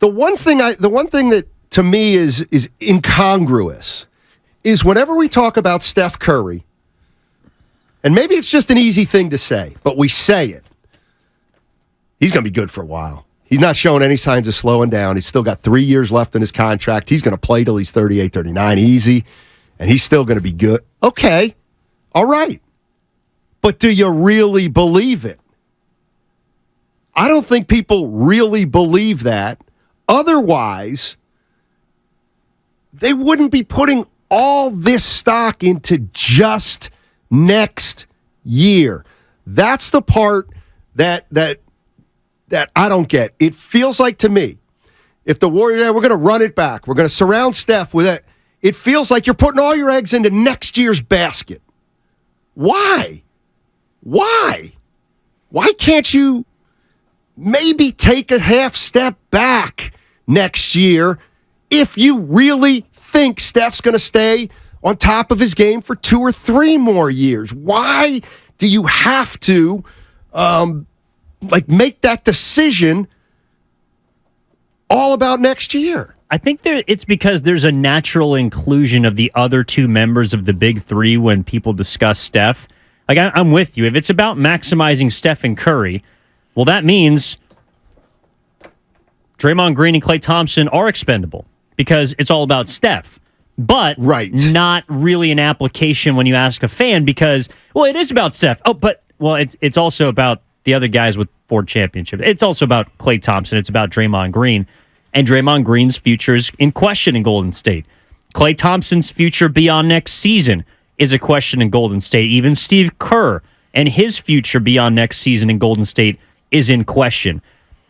The one thing that to me is incongruous is whenever we talk about Steph Curry, and maybe it's just an easy thing to say, but we say it. He's going to be good for a while. He's not showing any signs of slowing down. He's still got 3 years left in his contract. He's going to play till he's 38, 39, easy, and he's still going to be good. Okay, all right. But do you really believe it? I don't think people really believe that. Otherwise, they wouldn't be putting all this stock into just next year. That's the part that I don't get. It feels like to me, if the Warriors, we're going to run it back, we're going to surround Steph with it, it feels like you're putting all your eggs into next year's basket. Why? Why can't you maybe take a half step back next year if you really think Steph's going to stay on top of his game for 2 or 3 more years? Why do you have to make that decision all about next year? I think it's because there's a natural inclusion of the other 2 members of the big 3 when people discuss Steph. Like, I'm with you. If it's about maximizing Steph and Curry, well, that means Draymond Green and Klay Thompson are expendable because it's all about Steph. But not really an application when you ask a fan because, well, it is about Steph. Oh, but, well, it's also about the other guys with 4 championships. It's also about Klay Thompson. It's about Draymond Green. And Draymond Green's future is in question in Golden State. Klay Thompson's future beyond next season is a question in Golden State. Even Steve Kerr and his future beyond next season in Golden State is in question.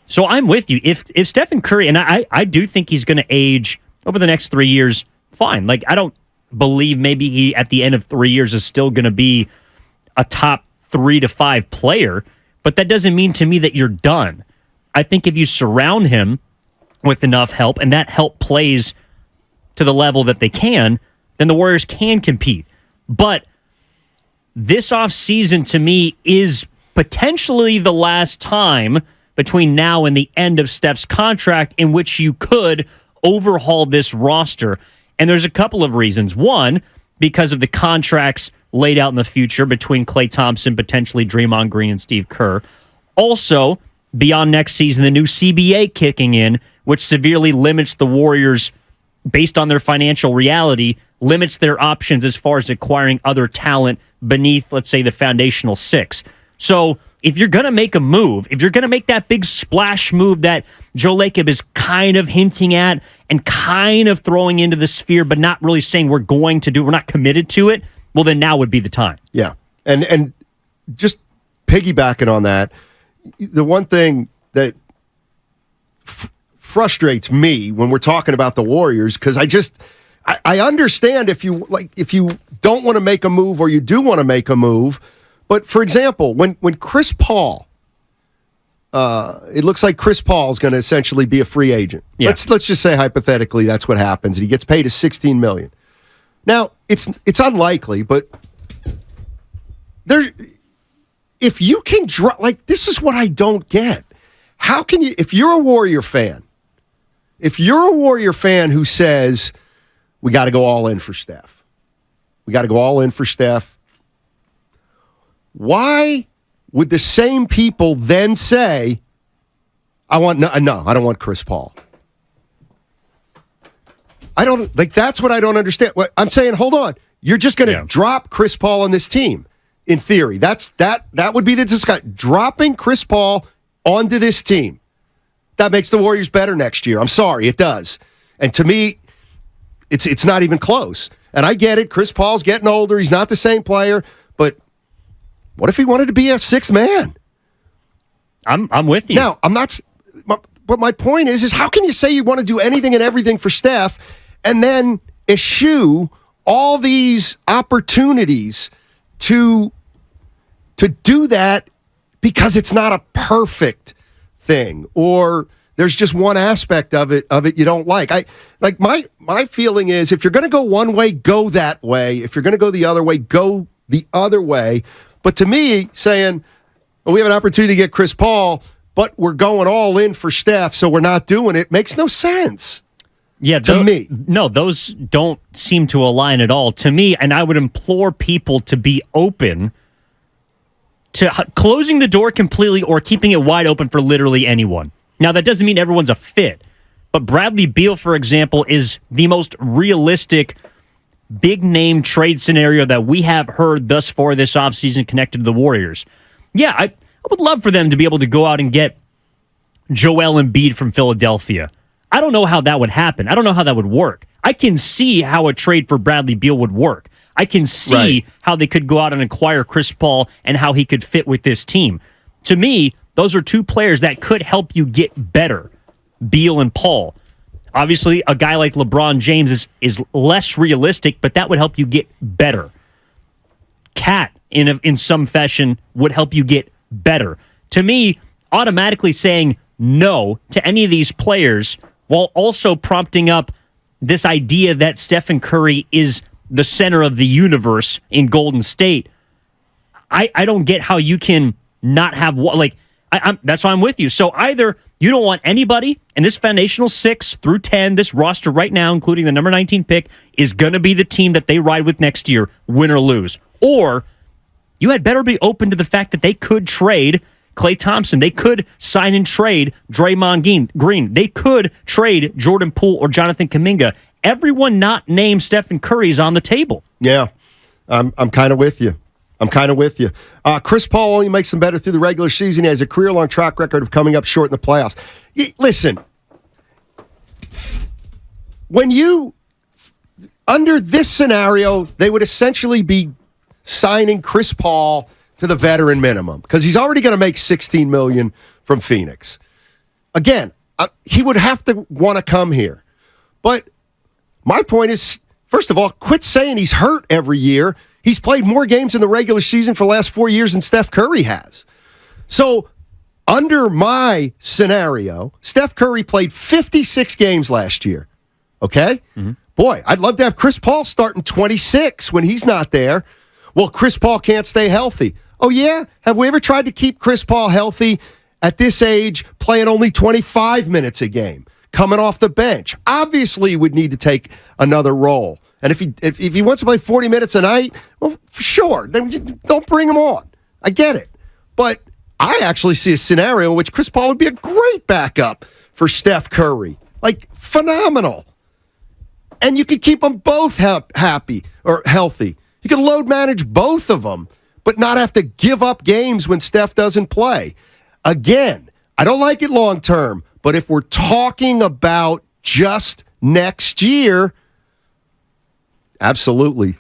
So I'm with you. If Stephen Curry, and I do think he's going to age over the next 3 years, fine. Like, I don't believe maybe he, at the end of 3 years, is still going to be a top 3 to 5 player, but that doesn't mean to me that you're done. I think if you surround him with enough help, and that help plays to the level that they can, then the Warriors can compete. But this offseason, to me, is potentially the last time between now and the end of Steph's contract in which you could overhaul this roster. And there's a couple of reasons. One, because of the contracts laid out in the future between Klay Thompson, potentially Draymond Green, and Steve Kerr. Also, beyond next season, the new CBA kicking in, which severely limits the Warriors, based on their financial reality, limits their options as far as acquiring other talent beneath, let's say, the foundational 6. So if you're going to make a move, if you're going to make that big splash move that Joe Lacob is kind of hinting at and kind of throwing into the sphere, but not really saying we're going to do it, we're not committed to it, well, then now would be the time. Yeah. And just piggybacking on that, the one thing that frustrates me when we're talking about the Warriors, because I understand if you don't want to make a move or you do want to make a move. But for example, when Chris Paul, it looks like Chris Paul is going to essentially be a free agent. Yeah. Let's just say hypothetically that's what happens, and he gets paid $16 million. Now it's unlikely, but if you can drop, this is what I don't get. How can you, if you're a Warrior fan who says we got to go all in for Steph, why would the same people then say, I don't want Chris Paul? That's what I don't understand. I'm saying, hold on. You're just going to drop Chris Paul on this team, in theory. That would be the discussion. Dropping Chris Paul onto this team. That makes the Warriors better next year. I'm sorry, it does. And to me, it's not even close. And I get it. Chris Paul's getting older. He's not the same player. But what if he wanted to be a 6th man? I'm with you. Now, I'm not. But my point is how can you say you want to do anything and everything for Steph and then eschew all these opportunities to do that because it's not a perfect thing, or there's just one aspect of it you don't like. My feeling is if you're going to go one way, go that way. If you're going to go the other way, go the other way. But to me, saying, well, we have an opportunity to get Chris Paul, but we're going all in for Steph, so we're not doing it, makes no sense. Yeah, to me. No, those don't seem to align at all to me, and I would implore people to be open to closing the door completely or keeping it wide open for literally anyone. Now, that doesn't mean everyone's a fit, but Bradley Beal, for example, is the most realistic big-name trade scenario that we have heard thus far this offseason connected to the Warriors. Yeah, I would love for them to be able to go out and get Joel Embiid from Philadelphia. I don't know how that would happen. I don't know how that would work. I can see how a trade for Bradley Beal would work. I can see how they could go out and acquire Chris Paul and how he could fit with this team. To me, those are two players that could help you get better, Beal and Paul. Obviously, a guy like LeBron James is less realistic, but that would help you get better. Cat, in some fashion, would help you get better. To me, automatically saying no to any of these players while also prompting up this idea that Stephen Curry is the center of the universe in Golden State, I don't get how you can not have that's why I'm with you. So either you don't want anybody, and this foundational 6 through 10, this roster right now, including the number 19 pick, is going to be the team that they ride with next year, win or lose. Or you had better be open to the fact that they could trade Klay Thompson. They could sign and trade Draymond Green. They could trade Jordan Poole or Jonathan Kuminga. Everyone not named Stephen Curry is on the table. Yeah, I'm kind of with you. Chris Paul only makes them better through the regular season. He has a career-long track record of coming up short in the playoffs. Listen, under this scenario, they would essentially be signing Chris Paul to the veteran minimum because he's already going to make $16 million from Phoenix. Again, he would have to want to come here. But my point is, first of all, quit saying he's hurt every year. He's played more games in the regular season for the last 4 years than Steph Curry has. So under my scenario, Steph Curry played 56 games last year. Okay? Mm-hmm. Boy, I'd love to have Chris Paul starting 26 when he's not there. Well, Chris Paul can't stay healthy. Oh, yeah? Have we ever tried to keep Chris Paul healthy at this age, playing only 25 minutes a game, coming off the bench? Obviously, he would need to take another role. And if he wants to play 40 minutes a night, well, for sure, then don't bring him on. I get it. But I actually see a scenario in which Chris Paul would be a great backup for Steph Curry. Like, phenomenal. And you could keep them both happy or healthy. You can load manage both of them, but not have to give up games when Steph doesn't play. Again, I don't like it long term, but if we're talking about just next year, absolutely.